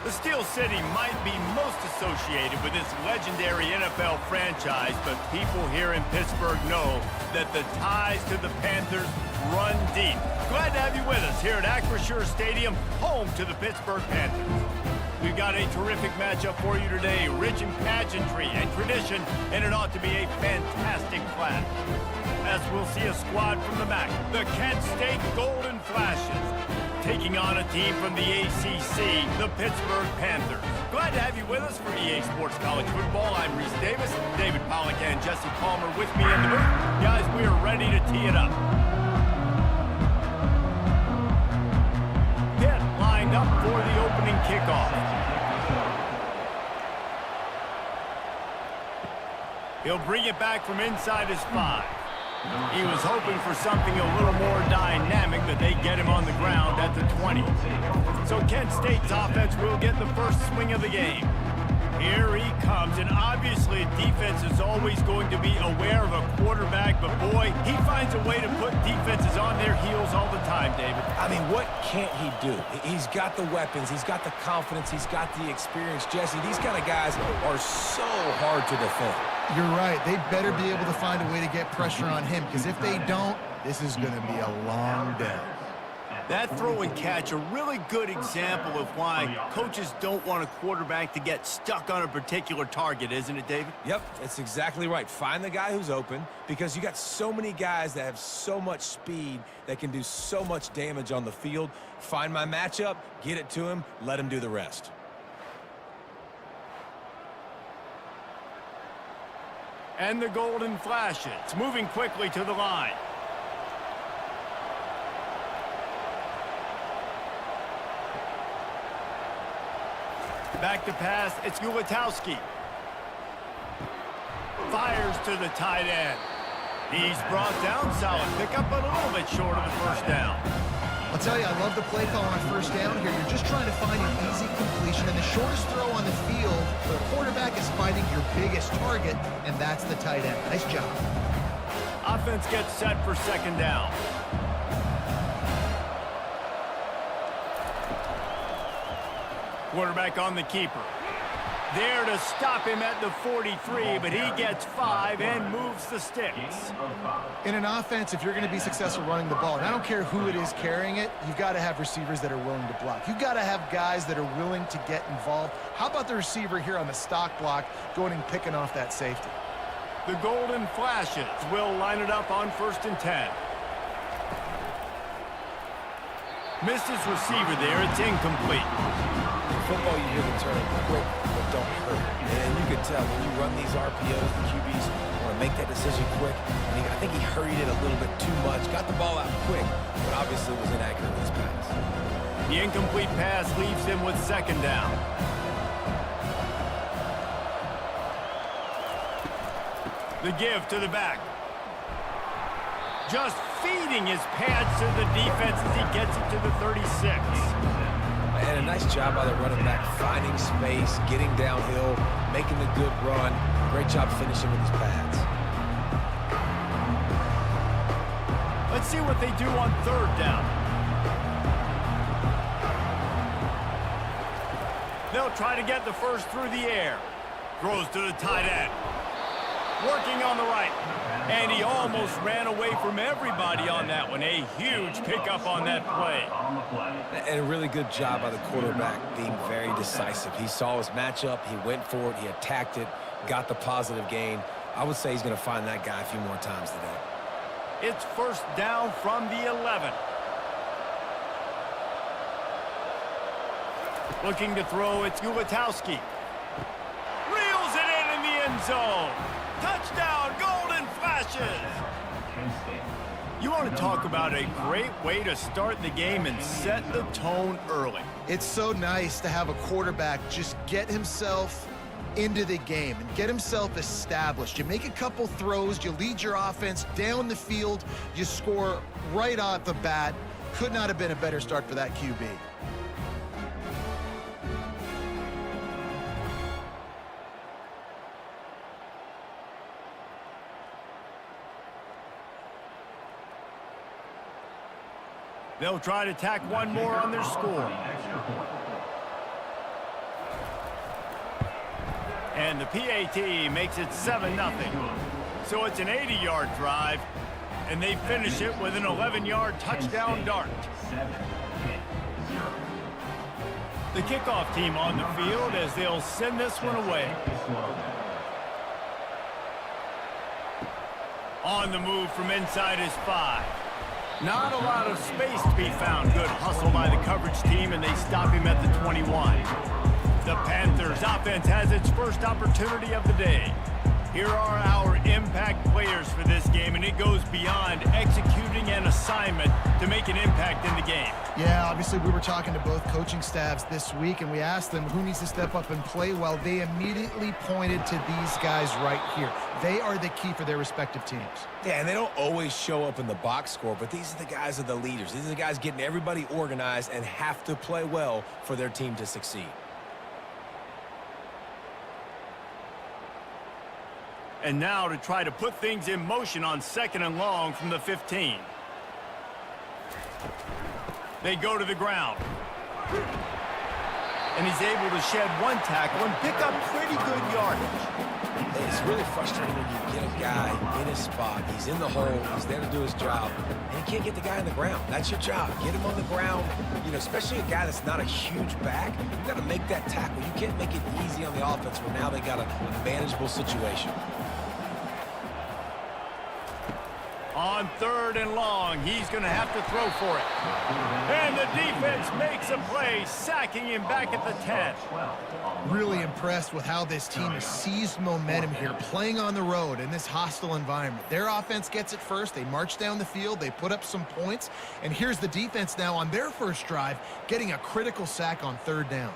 The Steel City might be most associated with this legendary NFL franchise, but people here in Pittsburgh know that the ties to the Panthers run deep. Glad to have you with us here at Acrisure Stadium, home to the Pittsburgh Panthers. We've got a terrific matchup for you today, rich in pageantry and tradition, and it ought to be a fantastic clash. As we'll see a squad from the MAC, the Kent State Golden Flashes, taking on a team from the ACC, the Pittsburgh Panthers. Glad to have you with us for EA Sports College Football. I'm Reese Davis, David Pollack and Jesse Palmer with me in the booth. Guys, we are ready to tee it up. Pitt lined up for the opening kickoff. He'll bring it back from inside his 5. He was hoping for something a little more dynamic, but they get him on the ground at the 20. So Kent State's offense will get the first swing of the game. Here he comes, and obviously defense is always going to be aware of a quarterback, but boy, he finds a way to put defenses on their heels all the time, David. I mean, what can't he do? He's got the weapons, he's got the confidence, he's got the experience. Jesse, these kind of guys are so hard to defend. You're right. They better be able to find a way to get pressure on him, because if they don't, this is going to be a long day. That throw and catch, a really good example of why coaches don't want a quarterback to get stuck on a particular target, isn't it, David? Yep, that's exactly right. Find the guy who's open, because you got so many guys that have so much speed that can do so much damage on the field. Find my matchup, get it to him, let him do the rest. And the Golden Flashes moving quickly to the line. Back to pass, it's Ulatowski. Fires to the tight end. He's brought down, solid pickup, but a little bit short of the first down. I'll tell you, I love the play call on first down here. You're just trying to find an easy completion, and the shortest throw on the field, the quarterback is finding your biggest target, and that's the tight end. Nice job. Offense gets set for second down. Quarterback on the keeper. There to stop him at the 43, but he gets 5 and moves the sticks. In an offense, if you're going to be successful running the ball, and I don't care who it is carrying it, you've got to have receivers that are willing to block. You've got to have guys that are willing to get involved. How about the receiver here on the stock block going and picking off that safety? The Golden Flashes will line it up on 1st and 10. Missed his receiver there. It's incomplete. In football, you hear the term quick, but don't hurt. And you can tell when you run these RPOs, the QBs want to make that decision quick. And I think he hurried it a little bit too much. Got the ball out quick, but obviously was inaccurate with his pass. The incomplete pass leaves him with second down. The give to the back. Just feeding his pads to the defense as he gets it to the 36. And a nice job by the running back, finding space, getting downhill, making the good run. Great job finishing with his pads. Let's see what they do on 3rd down. They'll try to get the first through the air. Throws to the tight end. Working on the right. And he almost ran away from everybody on that one. A huge pickup on that play. And a really good job by the quarterback being very decisive. He saw his matchup, he went for it, he attacked it, got the positive gain. I would say he's going to find that guy a few more times today. It's 1st down from the 11. Looking to throw, it's Ulatowski. Reels it in the end zone. Touchdown, Golden Flashes! You want to talk about a great way to start the game and set the tone early. It's so nice to have a quarterback just get himself into the game and get himself established. You make a couple throws, you lead your offense down the field, you score right off the bat. Could not have been a better start for that QB. They'll try to tack one more on their score. And the PAT makes it 7-0. So it's an 80-yard drive, and they finish it with an 11-yard touchdown dart. The kickoff team on the field as they'll send this one away. On the move from inside his 5. Not a lot of space to be found. Good hustle by the coverage team, and they stop him at the 21. The Panthers offense has its first opportunity of the day. Here are our impact players for this game, and it goes beyond executing an assignment to make an impact in the game. Yeah, obviously we were talking to both coaching staffs this week, and we asked them who needs to step up and play well. They immediately pointed to these guys right here. They are the key for their respective teams. Yeah, and they don't always show up in the box score, but these are the guys that are the leaders. These are the guys getting everybody organized and have to play well for their team to succeed. And now to try to put things in motion on 2nd and long from the 15. They go to the ground. And he's able to shed one tackle and pick up pretty good yardage. It's really frustrating when you get a guy in his spot. He's in the hole. He's there to do his job. And you can't get the guy on the ground. That's your job. Get him on the ground. You know, especially a guy that's not a huge back. You got to make that tackle. You can't make it easy on the offense where now they got a manageable situation. On 3rd and long, he's going to have to throw for it. And the defense makes a play, sacking him back at the 10. Really impressed with how this team has seized momentum here, playing on the road in this hostile environment. Their offense gets it first. They march down the field. They put up some points. And here's the defense now on their first drive, getting a critical sack on 3rd down.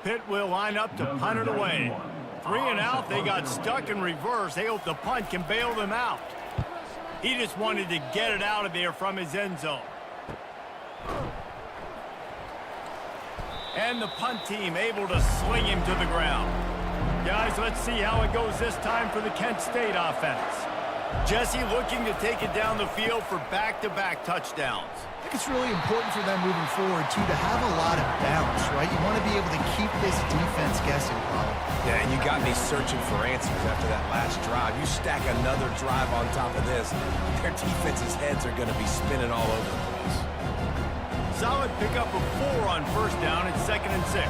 Pitt will line up to punt it away. 3 and out, they got stuck in reverse. They hope the punt can bail them out. He just wanted to get it out of there from his end zone. And the punt team able to sling him to the ground. Guys, let's see how it goes this time for the Kent State offense. Jesse looking to take it down the field for back-to-back touchdowns. I think it's really important for them moving forward, too, to have a lot of balance, right? You want to be able to keep this defense guessing, probably. Yeah, and you got me searching for answers after that last drive. You stack another drive on top of this, their defense's heads are going to be spinning all over the place. Solid pickup of 4 on 1st down at 2nd and 6.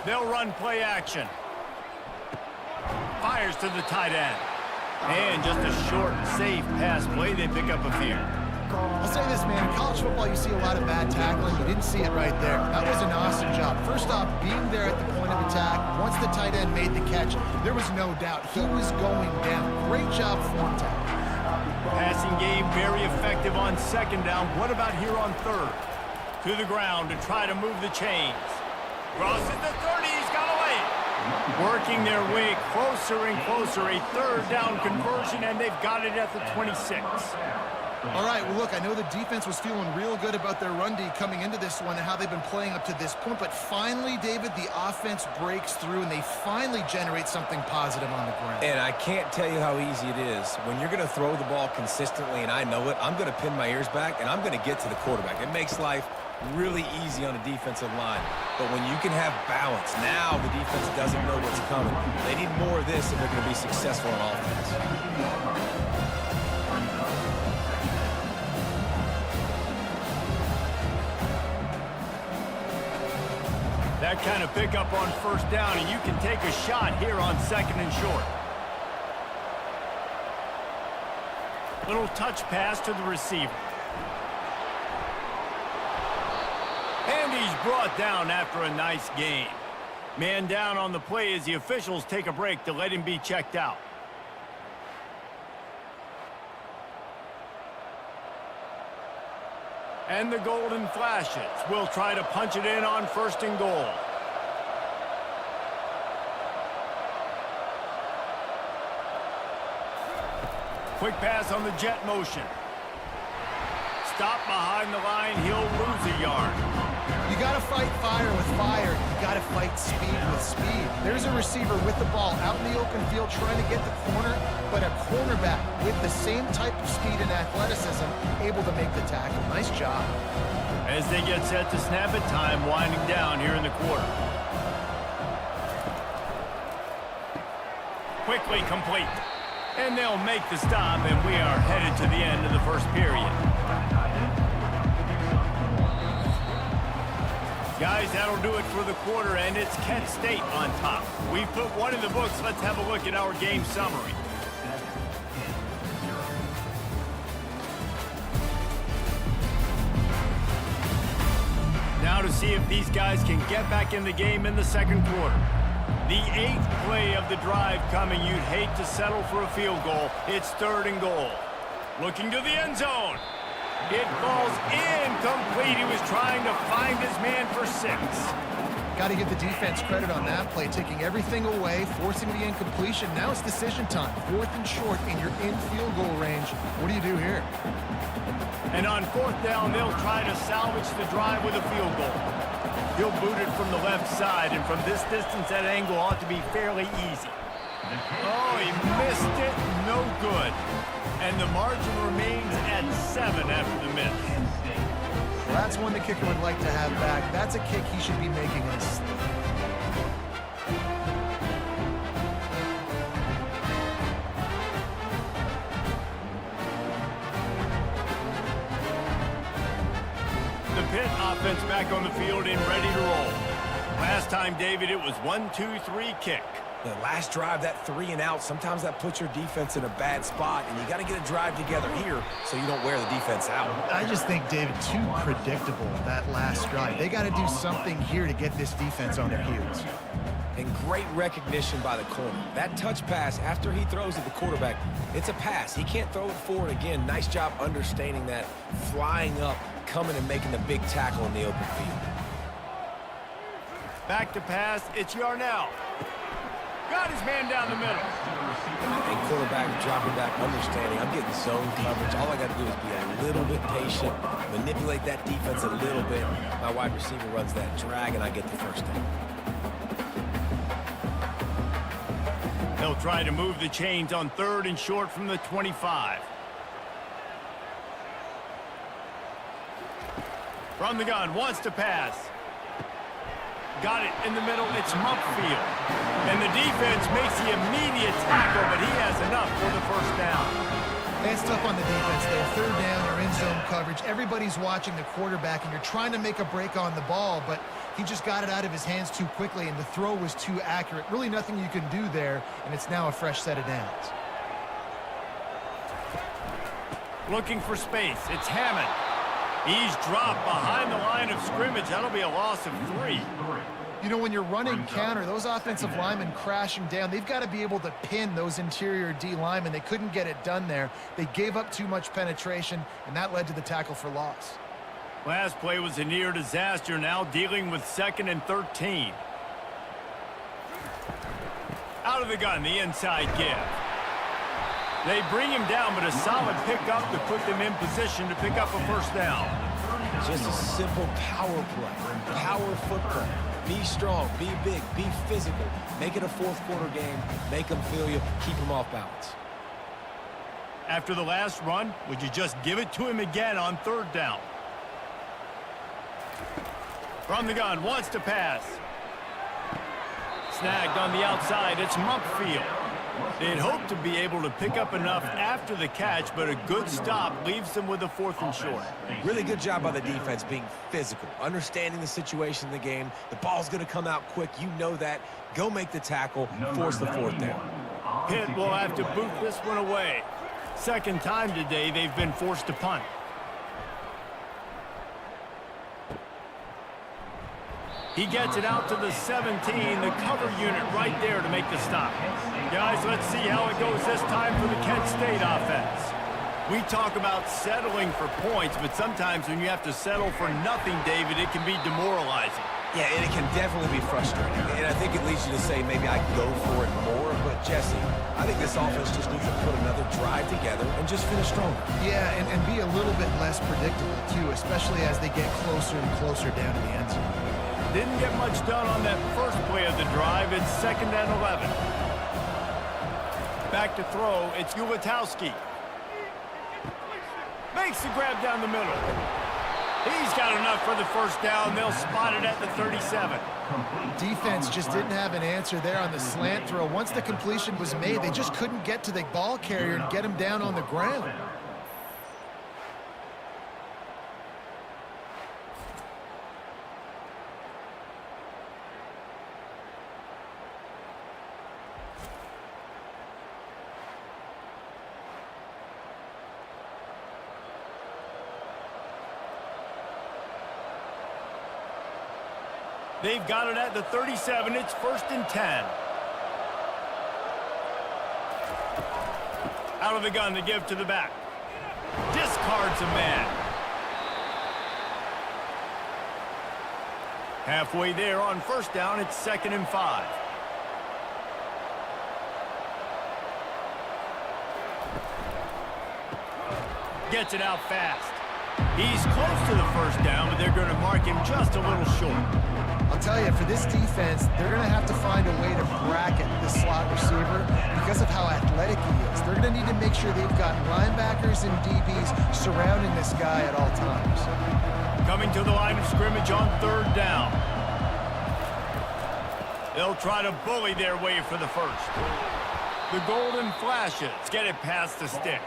They'll run play action. Fires to the tight end. And just a short, safe pass play. They pick up a few. I'll say this, man. In college football, you see a lot of bad tackling. You didn't see it right there. That was an awesome job. First off, being there at the point of attack. Once the tight end made the catch, there was no doubt he was going down. Great job form tackle. Passing game very effective on 2nd down. What about here on 3rd? To the ground to try to move the chains. Crosses the 30. He's got away. Working their way closer and closer. A 3rd down conversion, and they've got it at the 26. All right, well, look, I know the defense was feeling real good about their run D coming into this one and how they've been playing up to this point, but finally, David, the offense breaks through, and they finally generate something positive on the ground. And I can't tell you how easy it is. When you're going to throw the ball consistently, and I know it, I'm going to pin my ears back, and I'm going to get to the quarterback. It makes life really easy on a defensive line. But when you can have balance, now the defense doesn't know what's coming. They need more of this if they're going to be successful on offense. That kind of pickup on 1st down, and you can take a shot here on 2nd and short. Little touch pass to the receiver. And he's brought down after a nice gain. Man down on the play as the officials take a break to let him be checked out. And the golden flashes will try to punch it in on 1st and goal. Quick pass on the jet motion. Stop behind the line. He'll lose a yard. You got to fight fire with fire. You got to fight speed with speed. There's a receiver with the ball out in the open field trying to get the corner, but a cornerback with the same type of speed and athleticism able to make the tackle. Nice job. As they get set to snap it, time winding down here in the quarter. Quickly complete. And they'll make the stop, and we are headed to the end of the first period. Guys, that'll do it for the quarter, and it's Kent State on top. We've put one in the books. Let's have a look at our game summary. Now to see if these guys can get back in the game in the second quarter. The 8th play of the drive coming. You'd hate to settle for a field goal. It's 3rd and goal. Looking to the end zone. It falls incomplete. He was trying to find his man for 6. Got to give the defense credit on that play, taking everything away, forcing the incompletion. Now it's decision time. 4th and short, and you're in field goal range. What do you do here? And on 4th down, they'll try to salvage the drive with a field goal. He'll boot it from the left side, and from this distance, that angle ought to be fairly easy. Oh, he missed it. No good. And the margin remains at 7 after the miss. Well, that's one the kicker would like to have back. That's a kick he should be making in his sleep. The Pitt offense back on the field and ready to roll. Last time, David, it was 1-2-3 kick. The last drive, that 3 and out, sometimes that puts your defense in a bad spot, and you got to get a drive together here so you don't wear the defense out. I just think, David, too predictable, that last drive. They got to do something here to get this defense on their heels. And great recognition by the corner. That touch pass, after he throws at the quarterback, it's a pass. He can't throw it forward again. Nice job understanding that, flying up, coming and making the big tackle in the open field. Back to pass, it's Yarnell. Got his man down the middle. And quarterback dropping back, understanding, I'm getting zone coverage. All I got to do is be a little bit patient, manipulate that defense a little bit. My wide receiver runs that drag, and I get the first down. They'll try to move the chains on 3rd and short from the 25. From the gun, wants to pass. Got it in the middle, it's Mumpfield. And the defense makes the immediate tackle, but he has enough for the first down. It's tough on the defense there. 3rd down, they're in zone coverage. Everybody's watching the quarterback, and you're trying to make a break on the ball, but he just got it out of his hands too quickly, and the throw was too accurate. Really nothing you can do there, and it's now a fresh set of downs. Looking for space, it's Hammond. He's dropped behind the line of scrimmage. That'll be a loss of 3. You know, when you're running counter, those offensive linemen crashing down, they've got to be able to pin those interior D linemen. They couldn't get it done there. They gave up too much penetration, and that led to the tackle for loss. Last play was a near disaster, now dealing with 2nd and 13. Out of the gun, the inside give. They bring him down, but a solid pickup to put them in position to pick up a first down. Just a simple power play, power football. Be strong, be big, be physical. Make it a 4th quarter game. Make them feel you, keep them off balance. After the last run, would you just give it to him again on 3rd down? From the gun, wants to pass. Snagged on the outside, it's Mumpfield. They'd hoped to be able to pick up enough after the catch, but a good stop leaves them with a 4th and short. Really good job by the defense being physical, understanding the situation in the game. The ball's going to come out quick. You know that. Go make the tackle, force the 4th down. Pitt will have to boot this one away. 2nd time today they've been forced to punt. He gets it out to the 17, the cover unit right there to make the stop. Guys, let's see how it goes this time for the Kent State offense. We talk about settling for points, but sometimes when you have to settle for nothing, David, it can be demoralizing. Yeah, and it can definitely be frustrating. And I think it leads you to say maybe I go for it more. But, Jesse, I think this offense just needs to put another drive together and just finish stronger. Yeah, and be a little bit less predictable, too, especially as they get closer and closer down to the end zone. Didn't get much done on that first play of the drive. It's 2nd and 11. Back to throw. It's Ulatowski. Makes the grab down the middle. He's got enough for the first down. They'll spot it at the 37. Defense just didn't have an answer there on the slant throw. Once the completion was made, they just couldn't get to the ball carrier and get him down on the ground. They've got it at the 37. It's 1st and 10. Out of the gun to give to the back. Discards a man. Halfway there on 1st down. It's 2nd and 5. Gets it out fast. He's close to the 1st down, but they're going to mark him just a little short. I'll tell you, for this defense, they're going to have to find a way to bracket this slot receiver because of how athletic he is. They're going to need to make sure they've got linebackers and DBs surrounding this guy at all times. Coming to the line of scrimmage on 3rd down. They'll try to bully their way for the first. The golden flashes get it past the sticks.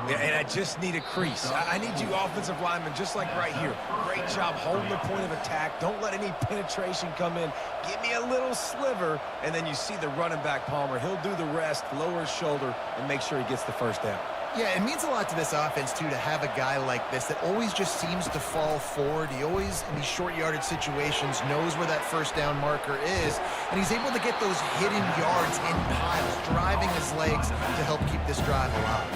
Yeah, and I just need a crease. I need you offensive linemen, just like right here. Great job holding the point of attack. Don't let any penetration come in. Give me a little sliver, and then you see the running back, Palmer. He'll do the rest, lower his shoulder, and make sure he gets the first down. Yeah, it means a lot to this offense, too, to have a guy like this that always just seems to fall forward. He always, in these short yardage situations, knows where that 1st down marker is, and he's able to get those hidden yards in piles, driving his legs to help keep this drive alive.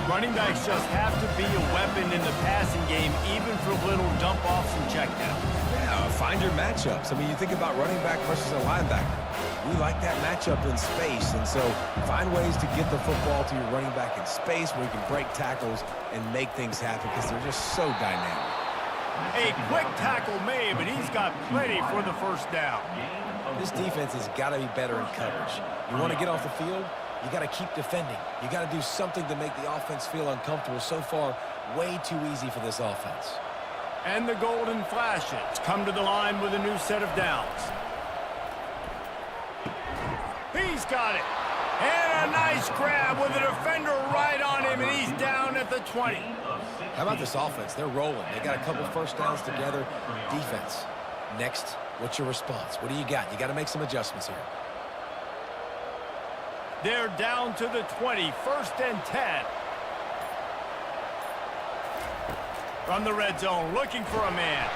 Running backs just have to be a weapon in the passing game, even for little dump-offs and checkdowns. Yeah, find your matchups. I mean, you think about running back versus a linebacker. We like that matchup in space, and so find ways to get the football to your running back in space where you can break tackles and make things happen because they're just so dynamic. A quick tackle made, but he's got plenty for the 1st down. This defense has got to be better in coverage. You want to get off the field? You got to keep defending. You got to do something to make the offense feel uncomfortable. So far, way too easy for this offense. And the golden flashes come to the line with a new set of downs. He's got it. And a nice grab with a defender right on him, and he's down at the 20. How about this offense? They're rolling. They got a couple 1st downs together. Defense. Next, what's your response? What do you got? You got to make some adjustments here. They're down to the 20, 1st and 10. From the red zone, looking for a man.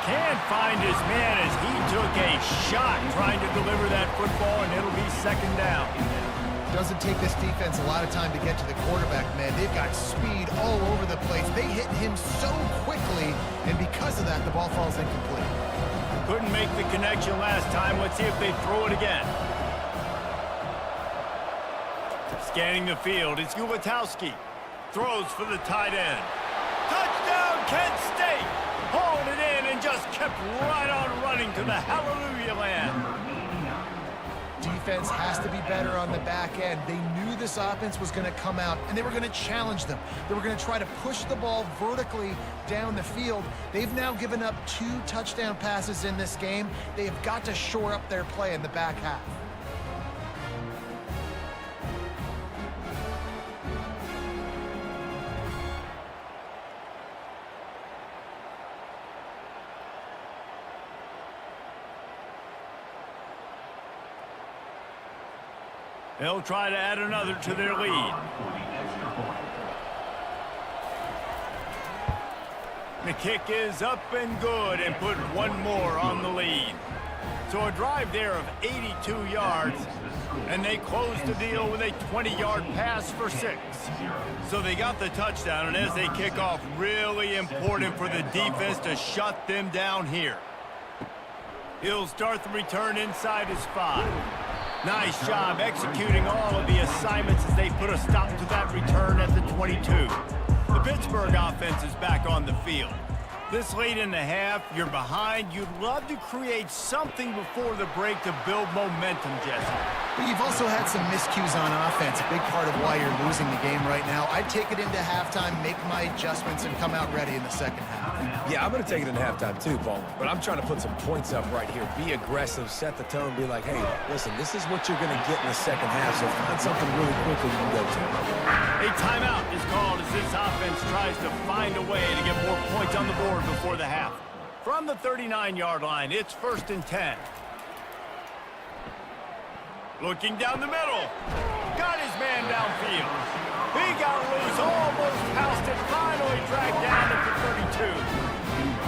Can't find his man as he took a shot trying to deliver that football, and it'll be 2nd down. Doesn't take this defense a lot of time to get to the quarterback, man. They've got speed all over the place. They hit him so quickly, and because of that, the ball falls incomplete. Couldn't make the connection last time. Let's see if they throw it again. Scanning the field, it's Ulatowski. Throws for the tight end. Touchdown, Kent State! Hauled it in and just kept right on running to the hallelujah land. Defense has to be better on the back end. They knew this offense was going to come out, and they were going to challenge them. They were going to try to push the ball vertically down the field. They've now given up 2 touchdown passes in this game. They have got to shore up their play in the back half. They'll try to add another to their lead. The kick is up and good and put one more on the lead. So a drive there of 82 yards, and they closed the deal with a 20-yard pass for 6. So they got the touchdown, and as they kick off, really important for the defense to shut them down here. He'll start the return inside his 5. Nice job executing all of the assignments as they put a stop to that return at the 22. The Pittsburgh offense is back on the field. This late in the half, you're behind. You'd love to create something before the break to build momentum, Jesse. But you've also had some miscues on offense, a big part of why you're losing the game right now. I'd take it into halftime, make my adjustments, and come out ready in the second half. Yeah, I'm going to take it in halftime too, Paul. But I'm trying to put some points up right here. Be aggressive, set the tone, be like, hey, listen, this is what you're going to get in the second half, so find something really quickly you can go to. A timeout is called as this offense tries to find a way to get more points on the board before the half. From the 39-yard line, it's 1st and 10. Looking down the middle. Got his man downfield. He got loose, almost passed it, finally dragged down at the 32.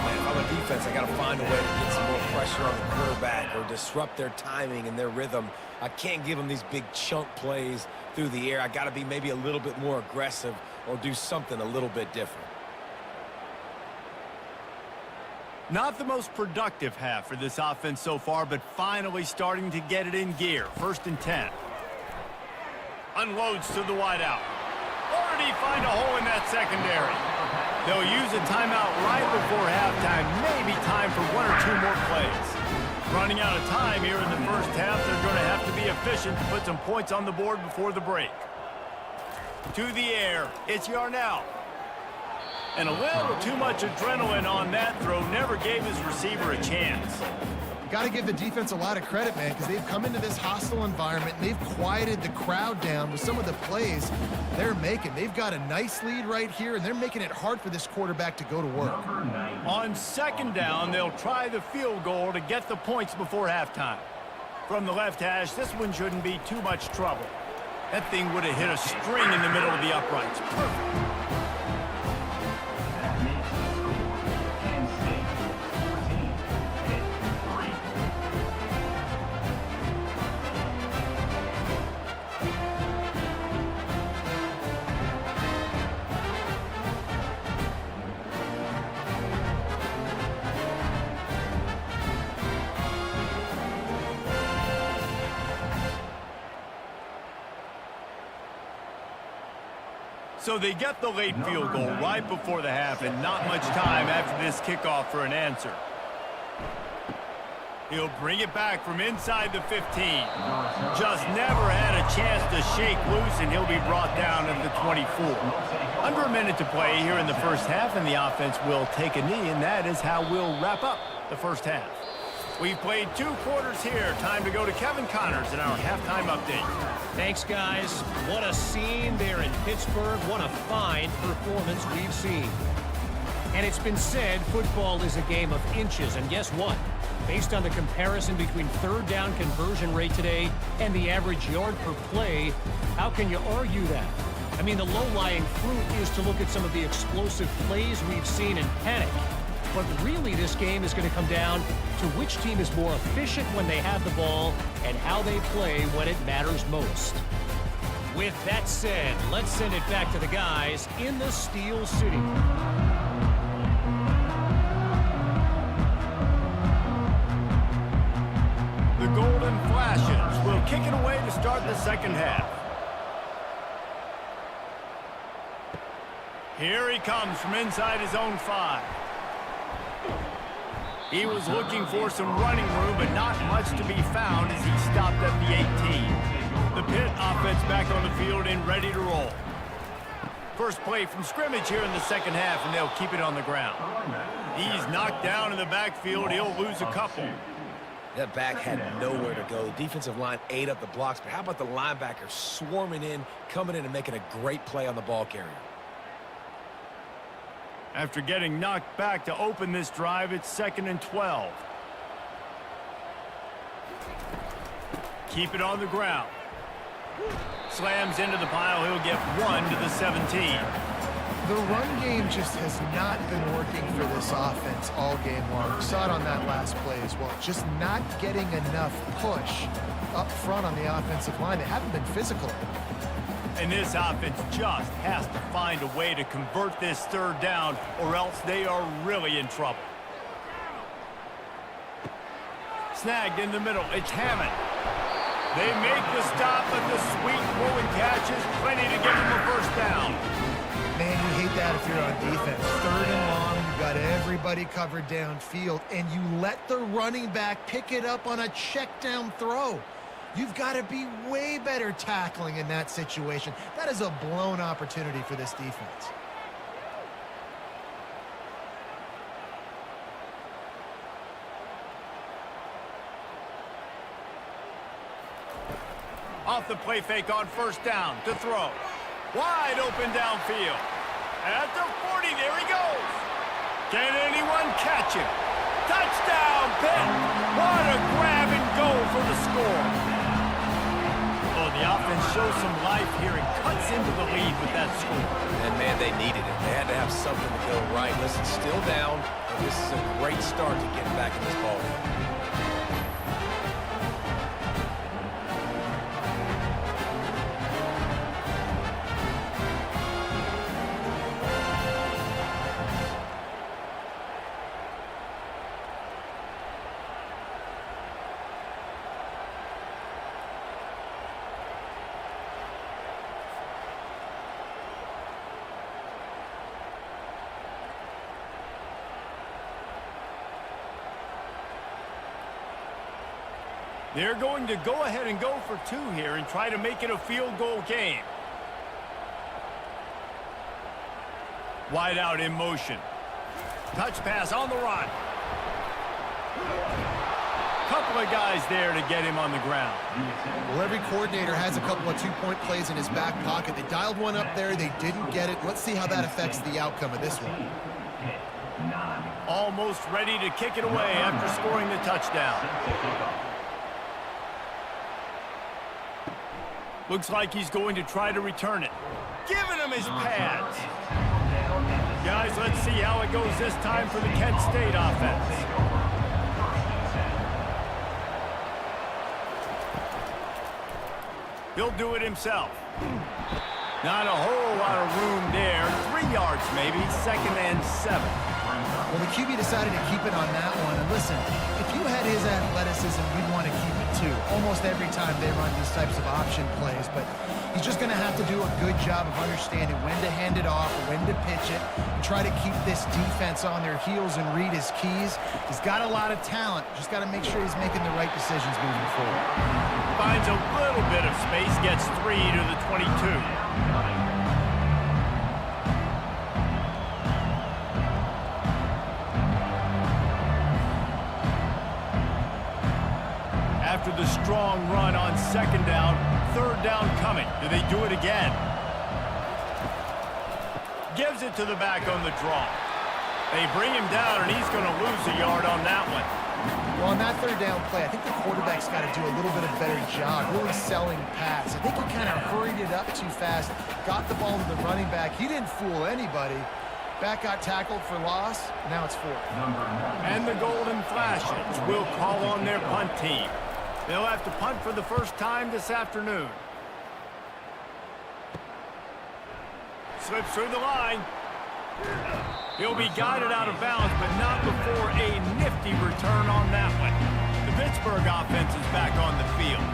Man, if I'm a defense, I got to find a way to get some more pressure on the quarterback or disrupt their timing and their rhythm. I can't give them these big chunk plays through the air. I got to be maybe a little bit more aggressive or do something a little bit different. Not the most productive half for this offense so far, but finally starting to get it in gear. 1st and 10. Unloads to the wideout. Or did he find a hole in that secondary? They'll use a timeout right before halftime. Maybe time for 1 or 2 more plays. Running out of time here in the first half. They're going to have to be efficient to put some points on the board before the break. To the air. It's Yarnell. And a little too much adrenaline on that throw. Never gave his receiver a chance. Got to give the defense a lot of credit, man, because they've come into this hostile environment and they've quieted the crowd down with some of the plays they're making. They've got a nice lead right here, and they're making it hard for this quarterback to go to work. On 2nd down, they'll try the field goal to get the points before halftime. From the left hash, this one shouldn't be too much trouble. That thing would have hit a string in the middle of the uprights. Perfect. So they get the late field goal right before the half, and not much time after this kickoff for an answer. He'll bring it back from inside the 15. Just never had a chance to shake loose, and he'll be brought down at the 24. Under a minute to play here in the first half, and the offense will take a knee, and that is how we'll wrap up the first half. We've played 2 quarters here. Time to go to Kevin Connors in our halftime update. Thanks, guys. What a scene there in Pittsburgh. What a fine performance we've seen. And it's been said football is a game of inches. And guess what? Based on the comparison between 3rd down conversion rate today and the average yard per play, how can you argue that? I mean, the low-lying fruit is to look at some of the explosive plays we've seen in panic. But really, this game is going to come down to which team is more efficient when they have the ball and how they play when it matters most. With that said, let's send it back to the guys in the Steel City. The Golden Flashes will kick it away to start the second half. Here he comes from inside his own 5. He was looking for some running room, but not much to be found as he stopped at the 18. The Pitt offense back on the field and ready to roll. First play from scrimmage here in the second half, and they'll keep it on the ground. He's knocked down in the backfield. He'll lose a couple. That back had nowhere to go. The defensive line ate up the blocks, but how about the linebacker swarming in, coming in and making a great play on the ball carrier? After getting knocked back to open this drive, it's 2nd and 12. Keep it on the ground. Slams into the pile. He'll get 1 to the 17. The run game just has not been working for this offense all game long. We saw it on that last play as well. Just not getting enough push up front on the offensive line. They haven't been physical. And this offense just has to find a way to convert this third down, or else they are really in trouble. Snagged in the middle. It's Hammond. They make the stop, but the sweet pulling catch is plenty to give them a first down. Man, you hate that if you're on defense. Third and long, you got everybody covered downfield, and you let the running back pick it up on a check down throw. You've got to be way better tackling in that situation. That is a blown opportunity for this defense. Off the play fake on first down to throw. Wide open downfield. At the 40, there he goes. Can anyone catch him? Touchdown, Pitt! What a grab and go for the score. Oh, the offense shows some life here and cuts into the lead with that score. And, man, they needed it. They had to have something to go right. Listen, still down, and this is a great start to getting back in this ballgame. They're going to go ahead and go for two here and try to make it a field goal game. Wide out in motion. Touch pass on the run. Couple of guys there to get him on the ground. Well, every coordinator has a couple of two-point plays in his back pocket. They dialed one up there. They didn't get it. Let's see how that affects the outcome of this one. Almost ready to kick it away after scoring the touchdown. Looks like he's going to try to return it. Giving him his pads. Guys, let's see how it goes this time for the Kent State offense. He'll do it himself. Not a whole lot of room there. 3 yards maybe, 2nd and 7. Well, the QB decided to keep it on that one. And listen, if you had his athleticism, you'd want to keep it too. Almost every time they run these types of option plays. But he's just going to have to do a good job of understanding when to hand it off, when to pitch it, and try to keep this defense on their heels and read his keys. He's got a lot of talent. Just got to make sure he's making the right decisions moving forward. Finds a little bit of space, gets 3 to the 22. After the strong run on 2nd down, 3rd down coming. Do they do it again? Gives it to the back on the draw. They bring him down, and he's going to lose a yard on that one. Well, on that 3rd down play, I think the quarterback's got to do a little bit of a better job really selling pass. I think he kind of hurried it up too fast, got the ball to the running back. He didn't fool anybody. Back got tackled for loss. Now it's 4th. And the Golden Flashes will call on their punt team. They'll have to punt for the first time this afternoon. Slips through the line. He'll be guided out of bounds, but not before a nifty return on that one. The Pittsburgh offense is back on the field.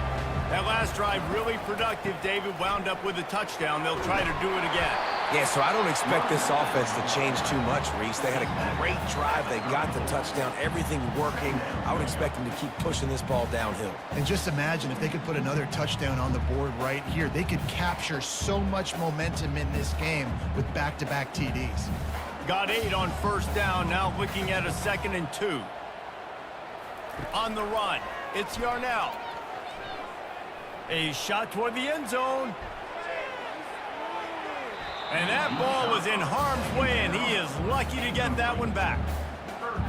That last drive really productive. David wound up with a touchdown. They'll try to do it again. Yeah, so I don't expect this offense to change too much, Reese. They had a great drive. They got the touchdown. Everything working. I would expect them to keep pushing this ball downhill. And just imagine if they could put another touchdown on the board right here. They could capture so much momentum in this game with back-to-back TDs. Got 8 on 1st down. Now looking at a 2nd and 2. On the run, it's Yarnell. A shot toward the end zone. And that ball was in harm's way, and he is lucky to get that one back.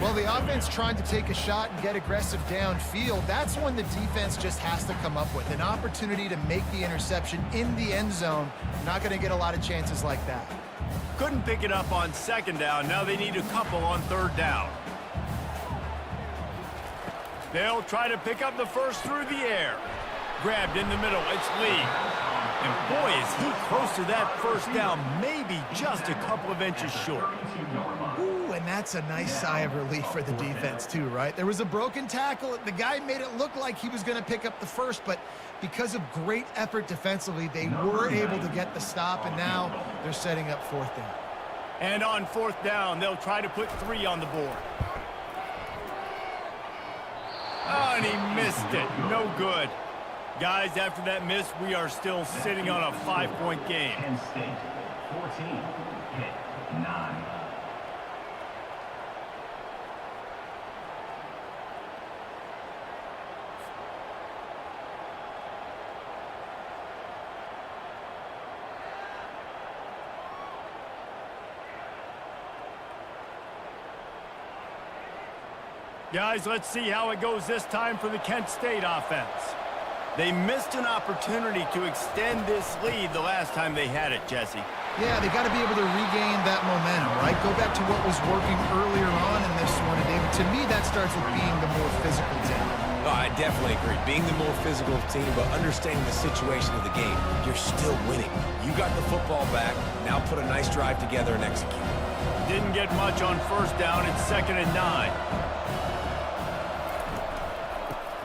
Well, the offense trying to take a shot and get aggressive downfield. That's when the defense just has to come up with an opportunity to make the interception in the end zone. Not going to get a lot of chances like that. Couldn't pick it up on second down. Now they need a couple on third down. They'll try to pick up the first through the air. Grabbed in the middle. It's Lee. And boy, is he close to that first down. Maybe just a couple of inches short. Ooh, and that's a nice sigh of relief for the defense too, right? There was a broken tackle. The guy made it look like he was going to pick up the first, but because of great effort defensively, they were able to get the stop, and now they're setting up fourth down. And on fourth down, they'll try to put 3 on the board. Oh, and he missed it. No good. Guys, after that miss, we are still sitting on a 5-point game. Penn State, 14, Pitt, 9. Guys, let's see how it goes this time for the Kent State offense. They missed an opportunity to extend this lead the last time they had it, Jesse. Yeah, they got to be able to regain that momentum, right? Go back to what was working earlier on in this one. And David, to me, that starts with being the more physical team. Oh, I definitely agree. Being the more physical team, but understanding the situation of the game, you're still winning. You got the football back. Now put a nice drive together and execute. Didn't get much on first down. It's 2nd and 9.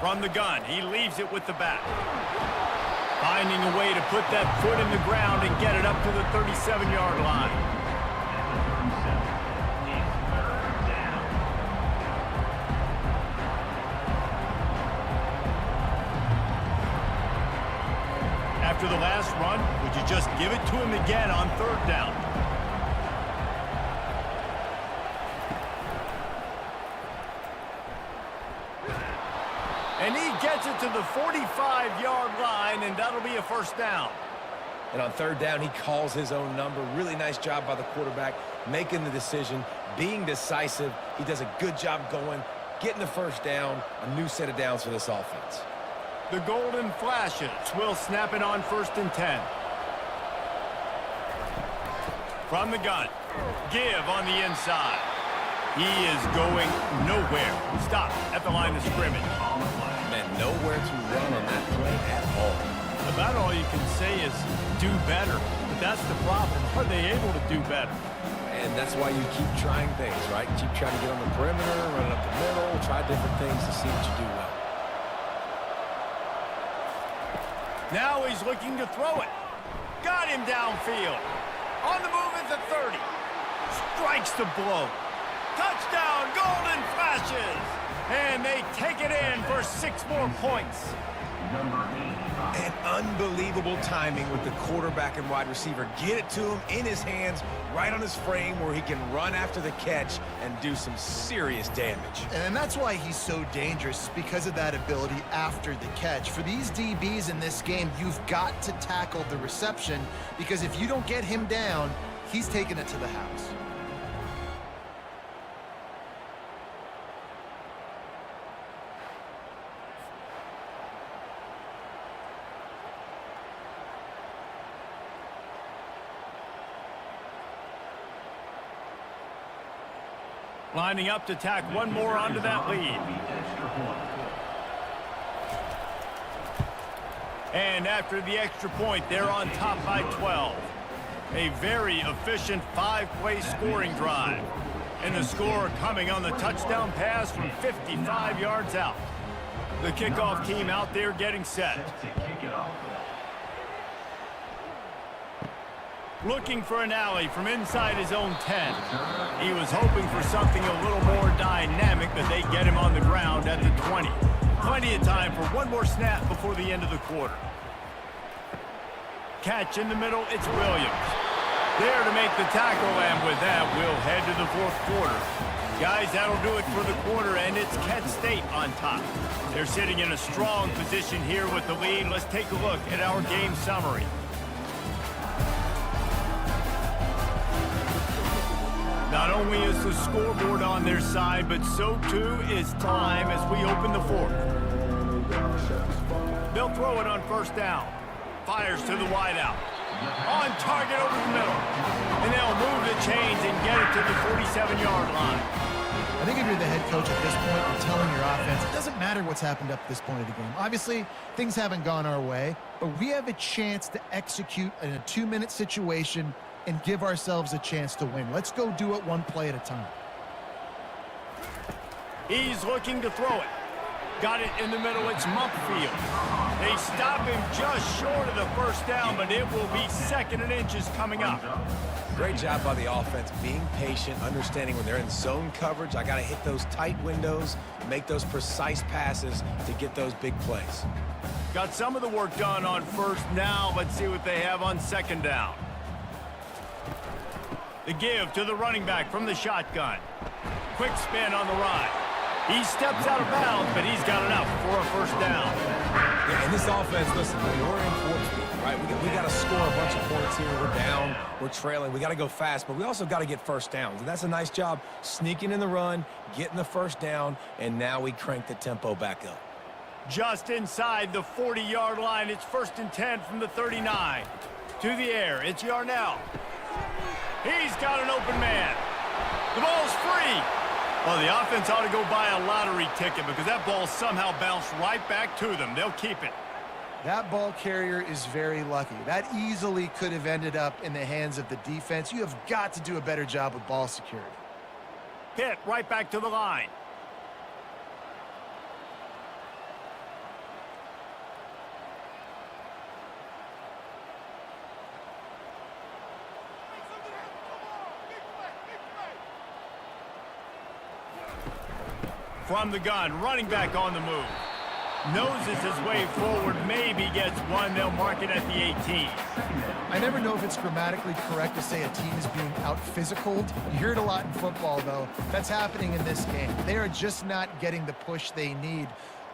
From the gun, he leaves it with the back. Finding a way to put that foot in the ground and get it up to the 37-yard line. After the last run, would you just give it to him again on third down? And he gets it to the 45-yard line, and that'll be a first down. And on third down, he calls his own number. Really nice job by the quarterback, making the decision, being decisive. He does a good job going, getting the first down, a new set of downs for this offense. The golden flashes will snap it on 1st and 10. From the gun, give on the inside. He is going nowhere. Stop at the line of scrimmage. Man, nowhere to run on that play at all. About all you can say is do better. But that's the problem. Are they able to do better? And that's why you keep trying things, right? Keep trying to get on the perimeter, run it up the middle, try different things to see what you do well. Now he's looking to throw it. Got him downfield. On the move at the 30. Strikes the blow. Touchdown, Golden Flashes! And they take it in for 6 more points. And unbelievable timing with the quarterback and wide receiver. Get it to him in his hands, right on his frame where he can run after the catch and do some serious damage. And that's why he's so dangerous, because of that ability after the catch. For these DBs in this game, you've got to tackle the reception, because if you don't get him down, he's taking it to the house. Lining up to tack one more onto that lead. And after the extra point, they're on top by 12. A very efficient 5-play scoring drive. And the score coming on the touchdown pass from 55 yards out. The kickoff team out there getting set. Looking for an alley from inside his own 10. He was hoping for something a little more dynamic, but they get him on the ground at the 20. Plenty of time for one more snap before the end of the quarter. Catch in the middle, it's Williams. There to make the tackle, and with that, we'll head to the 4th quarter. Guys, that'll do it for the quarter, and it's Kent State on top. They're sitting in a strong position here with the lead. Let's take a look at our game summary. Not only is the scoreboard on their side, but so too is time as we open the 4th. They'll throw it on 1st down. Fires to the wideout. On target over the middle. And they'll move the chains and get it to the 47-yard line. I think if you're the head coach at this point, you're telling your offense, it doesn't matter what's happened up to this point of the game. Obviously, things haven't gone our way, but we have a chance to execute in a 2-minute situation and give ourselves a chance to win. Let's go do it one play at a time. He's looking to throw it. Got it in the middle. It's Mumpfield. They stop him just short of the first down, but it will be 2nd and inches coming up. Great job by the offense, being patient, understanding when they're in zone coverage, I got to hit those tight windows, make those precise passes to get those big plays. Got some of the work done on first. Now let's see what they have on 2nd down. The give to the running back from the shotgun. Quick spin on the ride. He steps out of bounds, but he's got enough for a first down. Yeah, and this offense, listen, we're in 4-speed, right? We got to score a bunch of points here. We're down, we're trailing. We got to go fast, but we also got to get first downs. And that's a nice job sneaking in the run, getting the first down, and now we crank the tempo back up. Just inside the 40-yard line. It's 1st and 10 from the 39. To the air, it's Yarnell. He's got an open man. The ball's free. Well, the offense ought to go buy a lottery ticket because that ball somehow bounced right back to them. They'll keep it. That ball carrier is very lucky. That easily could have ended up in the hands of the defense. You have got to do a better job with ball security. Hit right back to the line. From the gun, running back on the move. Noses his way forward, maybe gets one. They'll mark it at the 18. I never know if it's grammatically correct to say a team is being out-physicaled. You hear it a lot in football, though. That's happening in this game. They are just not getting the push they need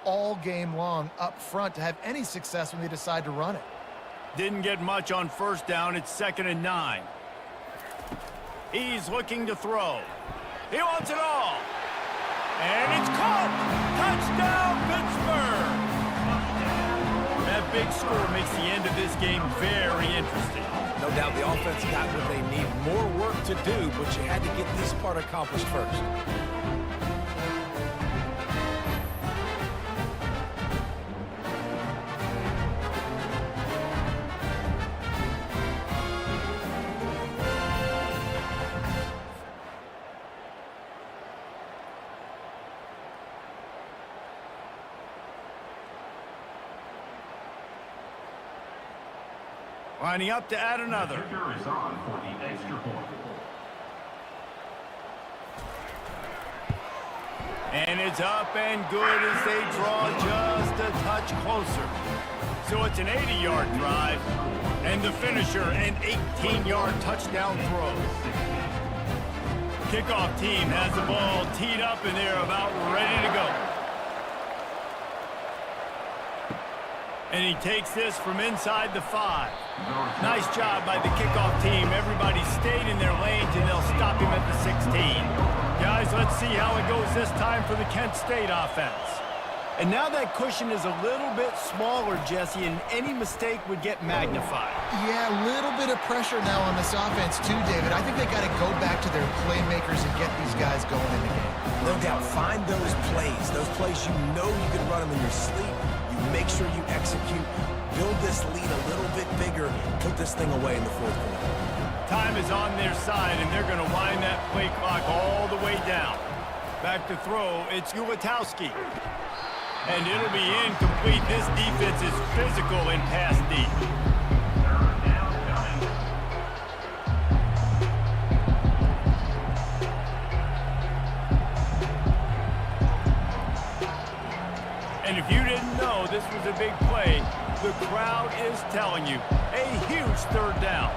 all game long up front to have any success when they decide to run it. Didn't get much on first down. It's 2nd and 9. He's looking to throw. He wants it all. And it's caught! Touchdown, Pittsburgh! That big score makes the end of this game very interesting. No doubt the offense got what they need. More work to do, but you had to get this part accomplished first. Lining up to add another. Kicker is on for the extra point. And it's up and good as they draw just a touch closer. So it's an 80-yard drive, and the finisher, an 18-yard touchdown throw. Kickoff team has the ball teed up, and they're about ready to go. And he takes this from inside the 5. Nice job by the kickoff team. Everybody stayed in their lanes, and they'll stop him at the 16. Guys, let's see how it goes this time for the Kent State offense. And now that cushion is a little bit smaller, Jesse, and any mistake would get magnified. Yeah, a little bit of pressure now on this offense too, David. I think they got to go back to their playmakers and get these guys going in the game. No doubt, find those plays you know you can run them in your sleep. Make sure you execute, build this lead a little bit bigger, put this thing away in the 4th quarter. Time is on their side, and they're going to wind that play clock all the way down. Back to throw, it's Ulatowski. And it'll be incomplete. This defense is physical in pass deep. And if you didn't know this was a big play, the crowd is telling you. A huge 3rd down.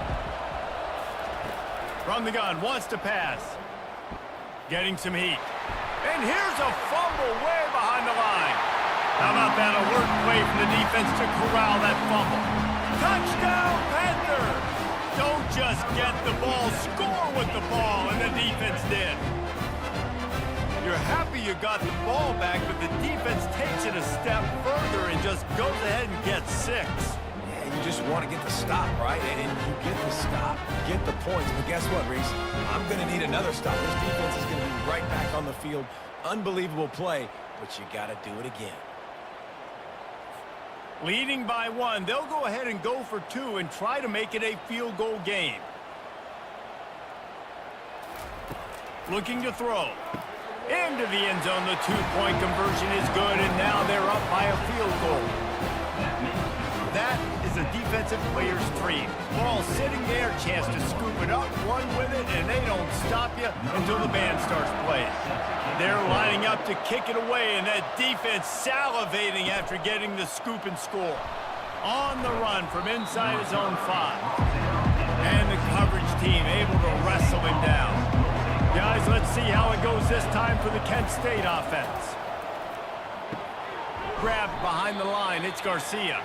From the gun, wants to pass. Getting some heat. And here's a fumble way behind the line. How about that alert play from the defense to corral that fumble? Touchdown, Panther! Don't just get the ball, score with the ball, and the defense did. You're happy you got the ball back, but the defense takes it a step further and just goes ahead and gets 6. Yeah, you just want to get the stop, right? And you get the stop, get the points. But guess what, Reese? I'm going to need another stop. This defense is going to be right back on the field. Unbelievable play, but you got to do it again. Leading by 1, they'll go ahead and go for 2 and try to make it a field goal game. Looking to throw. Into the end zone, the 2-point conversion is good, and now they're up by a field goal. That is a defensive player's dream. Ball sitting there, chance to scoop it up, run with it, and they don't stop you until the band starts playing. They're lining up to kick it away, and that defense salivating after getting the scoop and score. On the run from inside his own 5. And the coverage team able to wrestle him down. Guys, let's see how it goes this time for the Kent State offense. Grabbed behind the line, it's Garcia.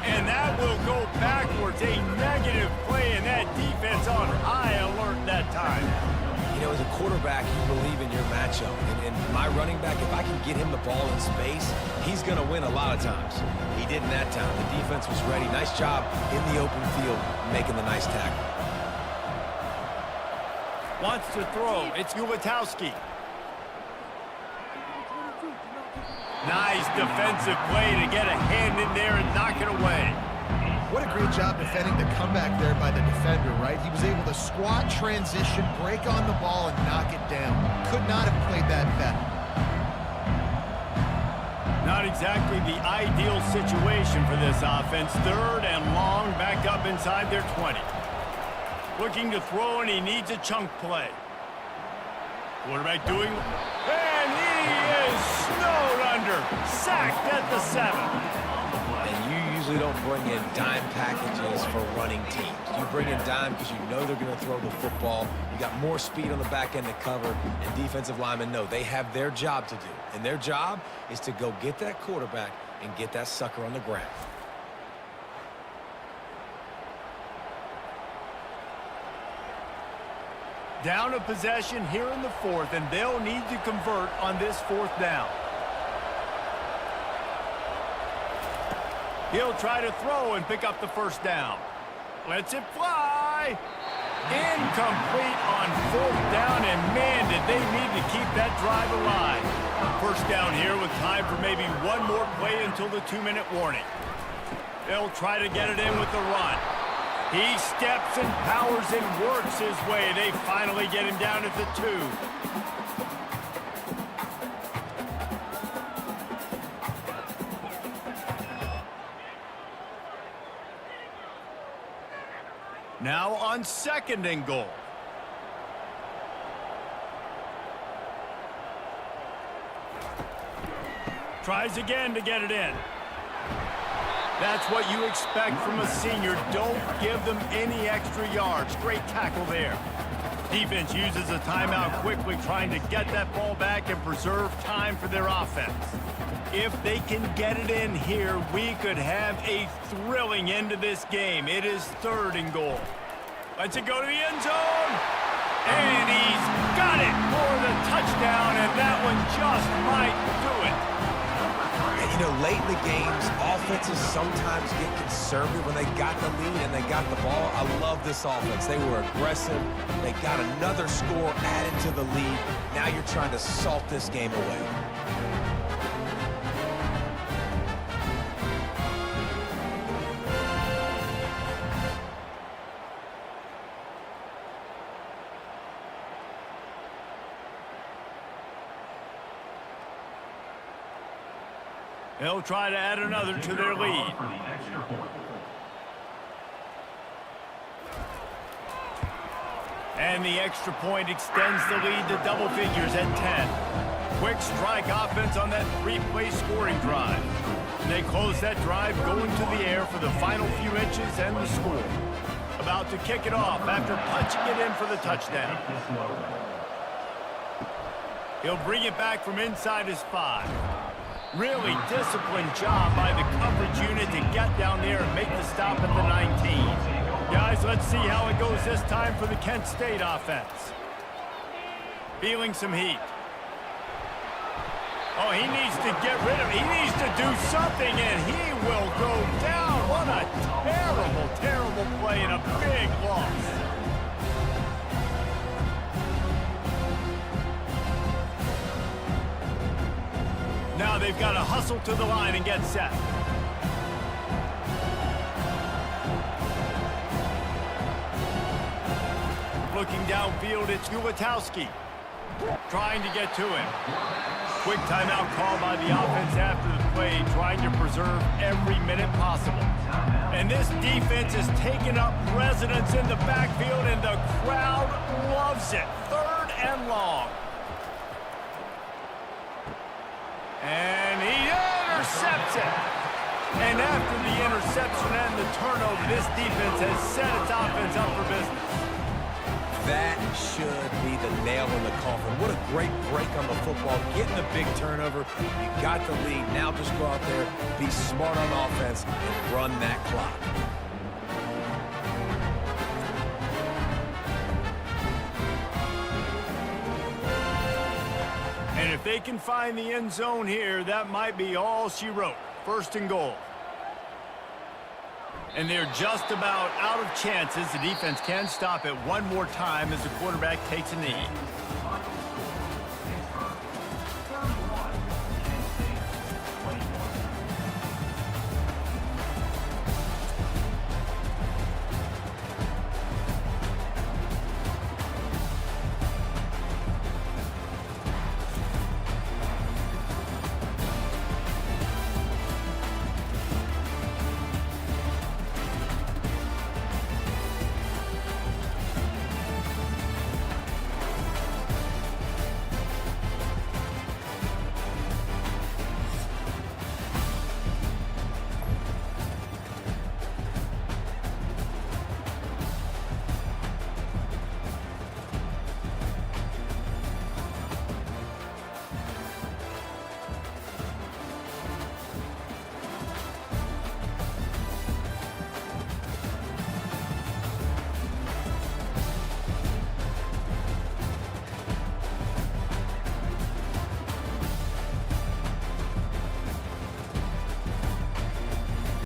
And that will go backwards. A negative play, and that defense on high alert that time. You know, as a quarterback, you believe in your matchup. And my running back, if I can get him the ball in space, he's going to win a lot of times. He didn't that time. The defense was ready. Nice job in the open field, making the nice tackle. Wants to throw. It's Ulatowski. Nice defensive play to get a hand in there and knock it away. What a great job defending the comeback there by the defender, right? He was able to squat, transition, break on the ball, and knock it down. Could not have played that better. Not exactly the ideal situation for this offense. 3rd and long, back up inside their 20. Looking to throw, and he needs a chunk play. Quarterback doing, and he is snowed under. Sacked at the 7. And you usually don't bring in dime packages for running teams. You bring in dime because you know they're going to throw the football. You got more speed on the back end to cover, and defensive linemen know they have their job to do. And their job is to go get that quarterback and get that sucker on the ground. Down a possession here in the 4th, and they'll need to convert on this 4th down. He'll try to throw and pick up the 1st down. Lets it fly. Incomplete on 4th down, and man, did they need to keep that drive alive. 1st down here with time for maybe one more play until the 2-minute warning. They'll try to get it in with the run. He steps and powers and works his way. They finally get him down at the 2. Now on 2nd and goal. Tries again to get it in. That's what you expect from a senior. Don't give them any extra yards. Great tackle there. Defense uses a timeout quickly, trying to get that ball back and preserve time for their offense. If they can get it in here, we could have a thrilling end to this game. It is 3rd and goal. Lets it go to the end zone. And he's got it for the touchdown, and that one just might do it. You know, late in the games, offenses sometimes get conservative when they got the lead and they got the ball. I love this offense. They were aggressive. They got another score added to the lead. Now you're trying to salt this game away. They'll try to add another to their lead. And the extra point extends the lead to double figures at 10. Quick strike offense on that 3-play scoring drive. They close that drive going to the air for the final few inches and the score. About to kick it off after punching it in for the touchdown. He'll bring it back from inside his 5. Really disciplined job by the coverage unit to get down there and make the stop at the 19. Guys, let's see how it goes this time for the Kent State offense. Feeling some heat. Oh, he needs to get rid of it. He needs to do something, and he will go down. What a terrible, terrible play and a big loss. Now they've got to hustle to the line and get set. Looking downfield, it's Ulatowski trying to get to him. Quick timeout call by the offense after the play, trying to preserve every minute possible. And this defense has taken up residence in the backfield, and the crowd loves it. 3rd and long. And he intercepts it. And after the interception and the turnover, this defense has set its offense up for business. That should be the nail in the coffin. What a great break on the football. Getting a big turnover. You got the lead. Now just go out there, be smart on offense, and run that clock. And if they can find the end zone here, that might be all she wrote. 1st and goal. And they're just about out of chances. The defense can stop it one more time as the quarterback takes a knee.